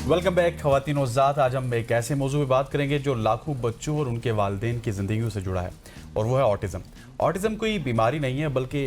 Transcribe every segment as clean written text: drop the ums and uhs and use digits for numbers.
Welcome back ख़वातीन और ज़ात। आज हम एक ऐसे मौजू पर बात करेंगे जो लाखों बच्चों और उनके वालिदैन की ज़िंदगियों से जुड़ा है, और वो है ऑटिज़म। ऑटिज़म कोई बीमारी नहीं है बल्कि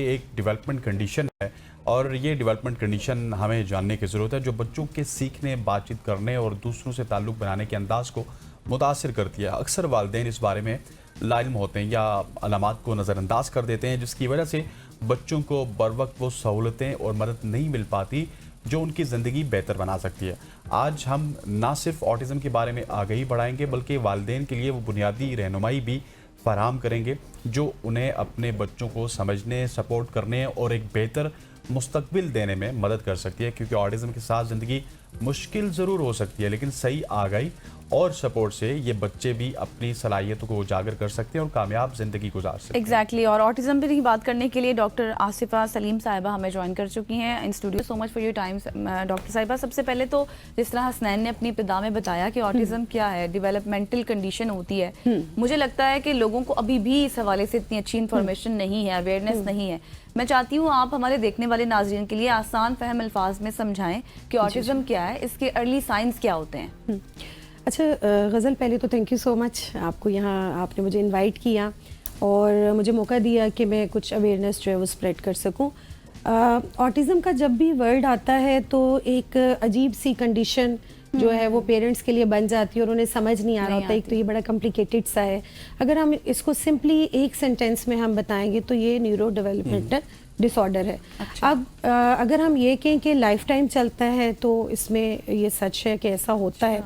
एक डेवलपमेंट कंडीशन है, और ये डेवलपमेंट कंडीशन हमें जानने की ज़रूरत है जो बच्चों के सीखने, बातचीत करने और दूसरों से ताल्लुक़ बनाने के अंदाज़ को मुतासिर करती है। अक्सर वालिदैन इस बारे में लाइल्म होते हैं या अलामात को नज़रअंदाज कर देते हैं, जिसकी वजह से बच्चों को बरवक्त वो सहूलतें और मदद नहीं मिल पाती जो उनकी ज़िंदगी बेहतर बना सकती है। आज हम ना सिर्फ ऑटिज़म के बारे में आगाही बढ़ाएंगे बल्कि वालिदैन के लिए वो बुनियादी रहनुमाई भी फराहम करेंगे जो उन्हें अपने बच्चों को समझने, सपोर्ट करने और एक बेहतर मुस्तकबिल देने में मदद कर सकती है। क्योंकि ऑटिज़म के साथ ज़िंदगी मुश्किल ज़रूर हो सकती है, लेकिन सही आगाही और सपोर्ट से ये बच्चे भी अपनी सलाहियतों को उजागर कर सकते हैं और कामयाब ज़िंदगी गुजार सकते हैं। एग्जैक्टली। और ऑटिज़म पर ही बात करने के लिए डॉक्टर आसिफा सलीम साहिबा हमें ज्वाइन कर चुकी हैं in studio. So much for your time doctor साहिबा। सबसे पहले तो जिस तरह हसनैन ने अपनी इब्तिदा में बताया कि ऑटिज़म क्या है, डेवलपमेंटल कंडीशन होती है, मुझे लगता है कि लोगों को अभी भी इस हवाले से इतनी अच्छी इन्फॉर्मेशन नहीं है, अवेयरनेस नहीं है। मैं चाहती हूँ आप हमारे देखने वाले नाज़रीन के लिए आसान फहम अल्फाज में समझाएं कि ऑटिज़म क्या है, इसके अर्ली साइंस क्या होते हैं। अच्छा गज़ल, पहले तो थैंक यू सो मच, आपको यहाँ आपने मुझे इनवाइट किया और मुझे मौका दिया कि मैं कुछ अवेयरनेस जो है वो स्प्रेड कर सकूँ। ऑटिज़म का जब भी वर्ड आता है तो एक अजीब सी कंडीशन जो है वो पेरेंट्स के लिए बन जाती है और उन्हें समझ नहीं आ रहा होता। एक तो ये बड़ा कॉम्प्लिकेटेड सा है। अगर हम इसको सिंपली एक सेंटेंस में हम बताएंगे तो ये न्यूरो डेवलपमेंटल डिसऑर्डर है। अच्छा। अब अगर हम ये कहें कि लाइफ टाइम चलता है तो इसमें ये सच है कि ऐसा होता है,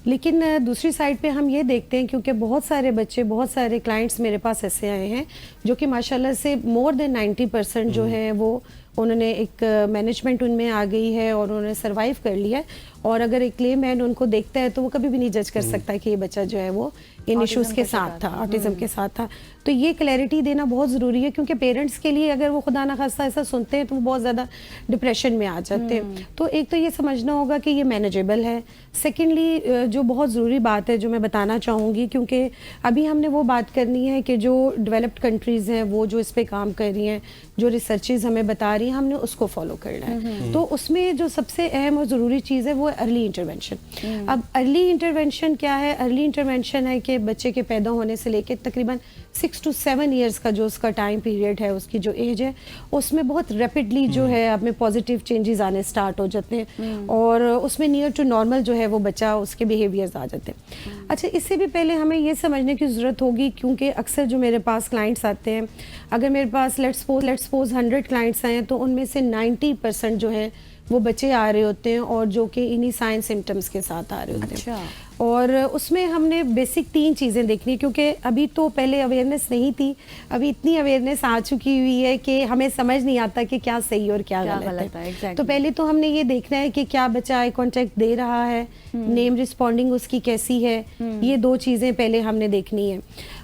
लेकिन दूसरी साइड पे हम ये देखते हैं क्योंकि बहुत सारे बच्चे, बहुत सारे क्लाइंट्स मेरे पास ऐसे आए हैं जो कि माशाल्लाह से मोर देन 90% जो है वो उन्होंने एक मैनेजमेंट उनमें आ गई है और उन्होंने सरवाइव कर लिया है। और अगर एक क्लेम मैन उनको देखता है तो वो कभी भी नहीं जज कर सकता कि ये बच्चा जो है वो इन इश्यूज़ के साथ था, ऑटिज़म के साथ था। तो ये क्लैरिटी देना बहुत ज़रूरी है क्योंकि पेरेंट्स के लिए अगर वो खुदा ना खास्ता ऐसा सुनते हैं तो वो बहुत ज़्यादा डिप्रेशन में आ जाते हैं। तो एक तो ये समझना होगा कि ये मैनेजेबल है। सेकेंडली जो बहुत ज़रूरी बात है जो मैं बताना चाहूँगी, क्योंकि अभी हमने वो बात करनी है कि जो डेवलप्ड कंट्रीज़ हैं वो जो इस पर काम कर रही हैं, जो रिसर्चेज हमें बता रही हैं, हमने उसको फॉलो करना है। तो उसमें जो सबसे अहम और ज़रूरी चीज़ है वो है अर्ली इंटरवेंशन। अब अर्ली इंटरवेंशन क्या है? अर्ली इंटरवेंशन है कि बच्चे के पैदा होने से लेकर तकरीबन 6 to 7 ईयर्स का जो उसका टाइम पीरियड है, उसकी जो एज है, उसमें बहुत रैपिडली जो है अब में पॉजिटिव चेंजेस आने स्टार्ट हो जाते हैं और उसमें नियर टू नॉर्मल जो है वो बच्चा, उसके बिहेवियर्स आ जाते हैं। अच्छा, इससे भी पहले हमें ये समझने की ज़रूरत होगी क्योंकि अक्सर जो मेरे पास क्लाइंट्स आते हैं, अगर मेरे पास लेट्स सपोज 100 क्लाइंट्स आए हैं तो उनमें से 90% जो है वो बच्चे आ रहे होते हैं और जो कि इन्हीं साइन सिम्टम्स के साथ आ रहे होते हैं। और उसमें हमने बेसिक 3 चीज़ें देखनी, क्योंकि अभी तो पहले अवेयरनेस नहीं थी, अभी इतनी अवेयरनेस आ चुकी हुई है कि हमें समझ नहीं आता कि क्या सही और क्या गलत है। exactly. तो पहले तो हमने ये देखना है कि क्या बच्चा आई कांटेक्ट दे रहा है, नेम रिस्पॉन्डिंग उसकी कैसी है, ये 2 चीज़ें पहले हमने देखनी है।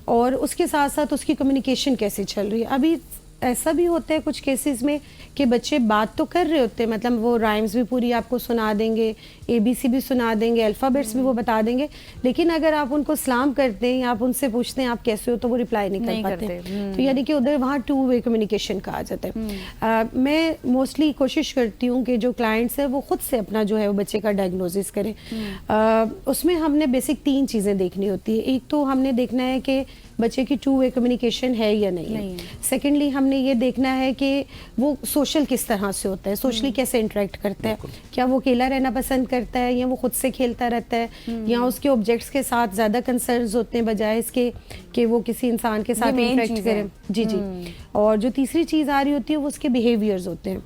और उसके साथ साथ उसकी कम्युनिकेशन कैसे चल रही है। अभी ऐसा भी होता है कुछ केसेस में कि बच्चे बात तो कर रहे होते हैं, मतलब वो राइम्स भी पूरी आपको सुना देंगे, ABC भी सुना देंगे, अल्फ़ाबेट्स भी वो बता देंगे, लेकिन अगर आप उनको सलाम करते हैं या आप उनसे पूछते हैं आप कैसे हो तो वो रिप्लाई नहीं कर पाते। तो यानी कि उधर वहाँ 2 वे कम्युनिकेशन का आ जाता है। मैं मोस्टली कोशिश करती हूँ कि जो क्लाइंट्स हैं वो खुद से अपना जो है वो बच्चे का डायग्नोसिस करें। उसमें हमने बेसिक 3 चीज़ें देखनी होती है। एक तो हमने देखना है कि बच्चे की 2 वे कम्युनिकेशन है या नहीं है। सेकेंडली हमने ये देखना है कि वो सोशल किस तरह से होता है, सोशली कैसे इंटरेक्ट करता है, क्या वो अकेला रहना पसंद करता है या वो खुद से खेलता रहता है या उसके ऑब्जेक्ट्स के साथ ज़्यादा कंसर्न्स होते हैं बजाय इसके कि वो किसी इंसान के साथ इंटरेक्ट करें। जी। और जो तीसरी चीज़ आ रही होती है वो उसके बिहेवियर्स होते हैं।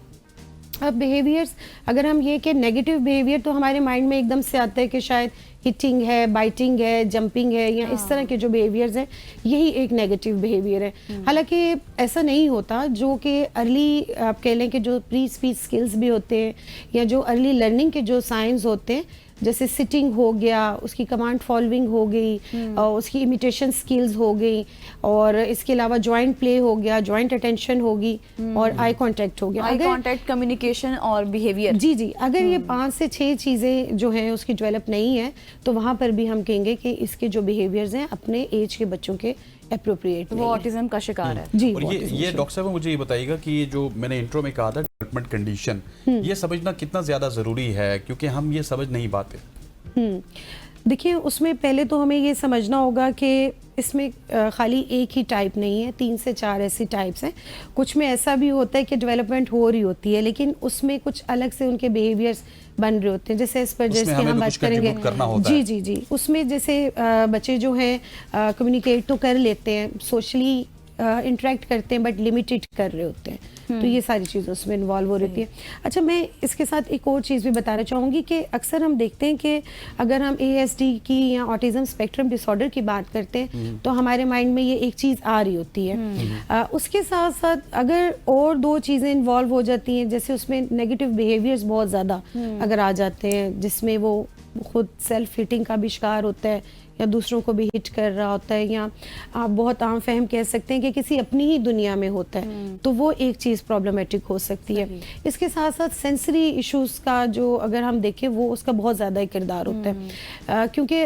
अब बिहेवियर्स, अगर हम ये कि नेगेटिव बिहेवियर तो हमारे माइंड में एकदम से आता है कि शायद हिटिंग है, बाइटिंग है, जंपिंग है या इस तरह के जो बिहेवियर्स हैं यही एक नेगेटिव बिहेवियर है। हालांकि ऐसा नहीं होता। जो कि अर्ली आप कह लें कि जो प्री स्पीच स्किल्स भी होते हैं या जो अर्ली लर्निंग के जो साइंस होते हैं, जैसे सिटिंग हो गया, उसकी कमांड फॉलोइंग हो गई, उसकी इमिटेशन स्किल्स हो गई, और इसके अलावा जॉइंट प्ले हो गया, जॉइंट अटेंशन होगी और आई कांटेक्ट हो गया। आई कांटेक्ट, कम्युनिकेशन और बिहेवियर। जी। अगर ये 5 से 6 चीज़ें जो हैं उसकी डेवलप नहीं है तो वहाँ पर भी हम कहेंगे कि इसके जो बिहेवियर्स हैं अपने एज के बच्चों के اپروپریٹ وہ آٹزم کا شکار ہے. جی. اور یہ ڈاکٹر صاحب مجھے یہ بتائیے گا کہ یہ جو میں نے انٹرو میں کہا تھا ڈیولپمنٹ کنڈیشن، یہ سمجھنا کتنا زیادہ ضروری ہے کیونکہ ہم یہ سمجھ نہیں پاتے. دیکھیے اس میں پہلے تو ہمیں یہ سمجھنا ہوگا کہ اس میں خالی ایک ہی ٹائپ نہیں ہے، 3 سے 4 ایسی ٹائپس ہیں. کچھ میں ایسا بھی ہوتا ہے کہ ڈیولپمنٹ ہو رہی ہوتی ہے لیکن اس میں کچھ الگ سے ان کے بیہیویئرز بن رہے ہوتے ہیں، جیسے اس پر جیسے ہم بات کریں گے. جی اس میں جیسے بچے جو ہیں کمیونیکیٹ تو کر لیتے ہیں، سوشلی انٹریکٹ کرتے ہیں بٹ لمیٹڈ کر رہے ہوتے ہیں، تو یہ ساری چیزیں اس میں انوالو ہو رہی ہے. اچھا میں اس کے ساتھ ایک اور چیز بھی بتانا چاہوں گی کہ اکثر ہم دیکھتے ہیں کہ اگر ہم ASD کی یا آٹزم اسپیکٹرم ڈس آرڈر کی بات کرتے ہیں تو ہمارے مائنڈ میں یہ ایک چیز آ رہی ہوتی ہے. اس کے ساتھ ساتھ اگر اور 2 چیزیں انوالو ہو جاتی ہیں، جیسے اس میں نیگیٹو بیہیویئرز بہت زیادہ اگر آ جاتے ہیں جس میں وہ خود سیلف ہٹنگ کا بھی شکار ہوتا ہے یا دوسروں کو بھی ہٹ کر رہا ہوتا ہے، یا آپ بہت عام فہم کہہ سکتے ہیں کہ کسی اپنی ہی دنیا میں ہوتا ہے، تو وہ ایک چیز پرابلمیٹک ہو سکتی ہے. اس کے ساتھ ساتھ سینسری ایشوز کا جو اگر ہم دیکھیں وہ اس کا بہت زیادہ کردار ہوتا ہے، کیونکہ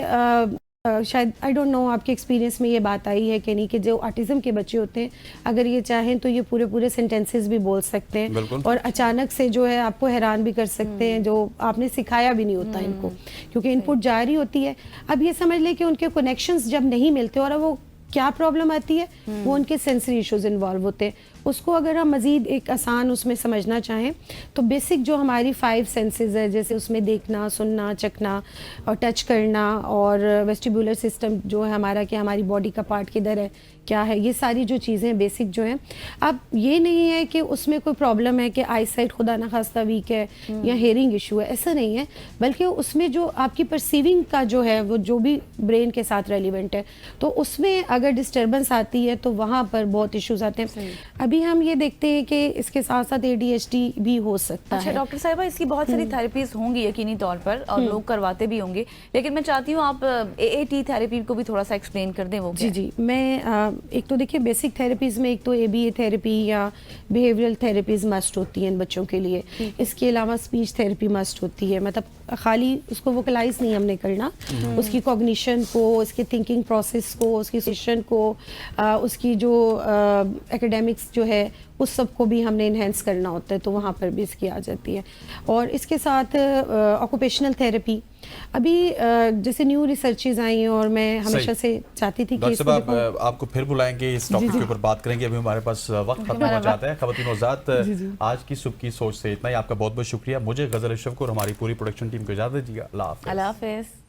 شاید آئی ڈونٹ نو آپ کے ایکسپیرینس میں یہ بات آئی ہے کہ نہیں کہ جو آٹزم کے بچے ہوتے ہیں اگر یہ چاہیں تو یہ پورے سینٹینسز بھی بول سکتے ہیں اور اچانک سے جو ہے آپ کو حیران بھی کر سکتے ہیں، جو آپ نے سکھایا بھی نہیں ہوتا ان کو، کیونکہ ان پٹ جاری ہوتی ہے. اب یہ سمجھ لیں کہ ان کے کنیکشنز جب نہیں ملتے اور وہ کیا پرابلم آتی ہے، وہ ان کے سینسری ایشوز انوالو ہوتے ہیں. اس کو اگر ہم مزید ایک آسان اس میں سمجھنا چاہیں تو بیسک جو ہماری 5 سینسز ہے، جیسے اس میں دیکھنا، سننا، چکھنا اور ٹچ کرنا اور ویسٹیبولر سسٹم جو ہے ہمارا کہ ہماری باڈی کا پارٹ کدھر ہے کیا ہے، یہ ساری جو چیزیں بیسک جو ہیں. اب یہ نہیں ہے کہ اس میں کوئی پرابلم ہے کہ آئی سائٹ خدا نخواستہ ویک ہے یا ہیئرنگ ایشو ہے، ایسا نہیں ہے، بلکہ اس میں جو آپ کی پرسیونگ کا جو ہے وہ جو بھی برین کے ساتھ ریلیونٹ ہے، تو اس میں اگر ڈسٹربنس آتی ہے تو وہاں پر بہت ایشوز آتے ہیں. ابھی ہم یہ دیکھتے ہیں کہ اس کے ساتھ ساتھ ADHD بھی ہو سکتا ہے. اچھا ڈاکٹر صاحبہ اس کی بہت ساری تھیراپیز ہوں گی یقینی طور پر اور لوگ کرواتے بھی ہوں گے، لیکن میں چاہتی ہوں آپ AAT تھیراپی کو بھی تھوڑا سا ایکسپلین کر دیں. وہ جی میں ایک تو دیکھیے بیسک تھیراپیز میں ایک تو ABA تھیراپی یا بیہیویئرل تھیراپیز مسٹ ہوتی ہیں ان بچوں کے لیے. اس کے علاوہ اسپیچ تھیراپی مسٹ ہوتی ہے، مطلب خالی اس کو ووکلائز نہیں ہم نے کرنا، اس کی کوگنیشن کو، اس کی تھنکنگ پروسیس کو، اس کی سیشن کو، اس کی جو ایکیڈیمکس جو ہے اس سب کو بھی ہم نے انہینس کرنا ہوتا ہے، تو وہاں پر بھی اس کی آ جاتی ہے. اور اس کے ساتھ آکوپیشنل تھیراپی ابھی جیسے نیو ریسرچز آئی ہیں اور میں ہمیشہ سے چاہتی تھی کہ ڈاکٹر صاحب آپ کو پھر بلائیں گے، اس ٹاپک کے اوپر بات کریں گے. ابھی ہمارے پاس وقت ختم ہو جاتا ہے. خواتین و حضرات آج کی صبح کی سوچ سے اتنا ہی. آپ کا بہت بہت شکریہ. مجھے غزل اشرف کو اور ہماری پوری پروڈکشن ٹیم کو اجازت دیجیے. اللہ حافظ.